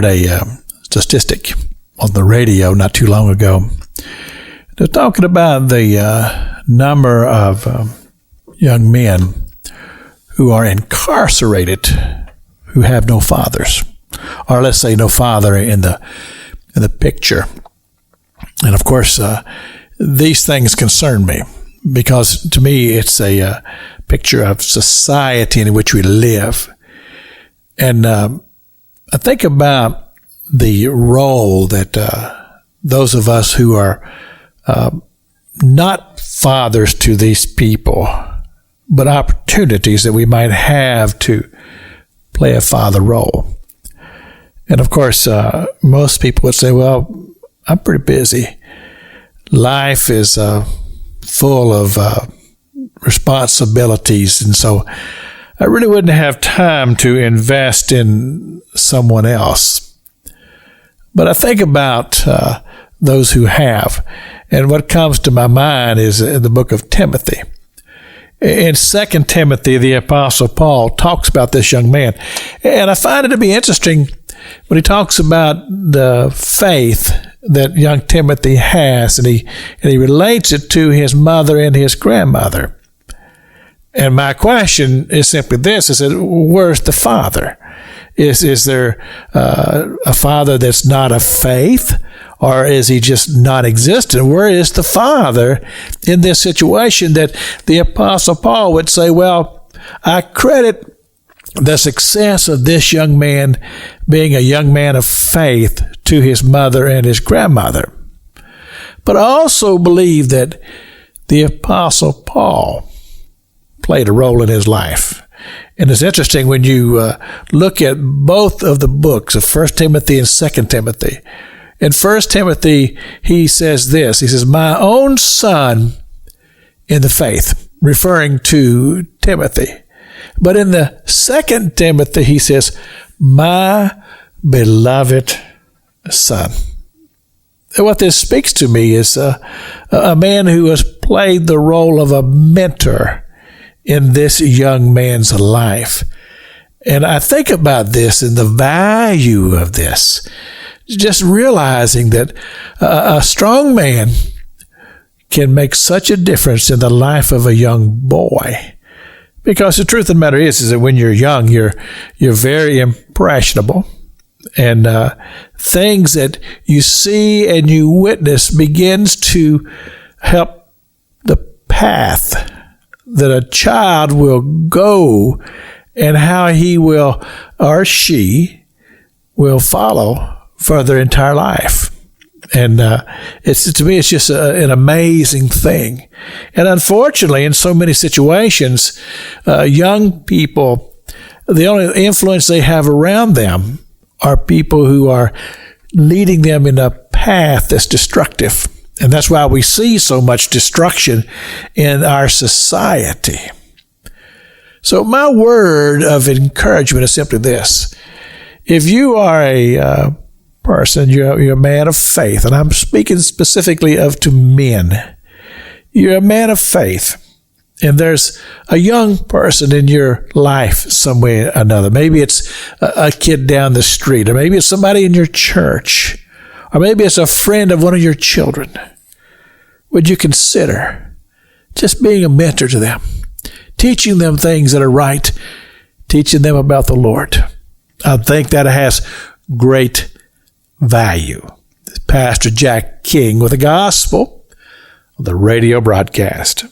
heard a statistic on the radio not too long ago. They're talking about the number of young men who are incarcerated who have no fathers, or let's say no father in the picture. And of course, these things concern me, because to me it's a picture of society in which we live. And I think about the role that those of us who are not fathers to these people, but opportunities that we might have to play a father role. And of course, most people would say, well, I'm pretty busy. Life is full of responsibilities, and so I really wouldn't have time to invest in someone else. But I think about those who have, and what comes to my mind is the book of Timothy. In 2 Timothy, the Apostle Paul talks about this young man, and I find it to be interesting when he talks about the faith that young Timothy has, and he relates it to his mother and his grandmother. And my question is simply this: is that where's the father? Is there a father that's not of faith, or is he just non-existent? Where is the father in this situation that the Apostle Paul would say, well, I credit the success of this young man being a young man of faith to his mother and his grandmother. But I also believe that the Apostle Paul played a role in his life. And it's interesting when you look at both of the books of 1 Timothy and 2 Timothy. In 1 Timothy, he says this. He says, my own son in the faith, referring to Timothy. But in the 2 Timothy, he says, my beloved son. And what this speaks to me is a man who has played the role of a mentor in this young man's life. And I think about this and the value of this, just realizing that a strong man can make such a difference in the life of a young boy. Because the truth of the matter is that when you're young, you're very impressionable, and things that you see and you witness begins to help the path that a child will go, and how he will or she will follow for their entire life. And to me, it's just an amazing thing. And unfortunately, in so many situations, young people, the only influence they have around them are people who are leading them in a path that's destructive. And that's why we see so much destruction in our society. So my word of encouragement is simply this. If you are a person, you're a man of faith, and I'm speaking specifically to men. You're a man of faith, and there's a young person in your life some way or another. Maybe it's a kid down the street, or maybe it's somebody in your church, or maybe it's a friend of one of your children. Would you consider just being a mentor to them, teaching them things that are right, teaching them about the Lord? I think that has great value. Pastor Jack King with the gospel of the radio broadcast.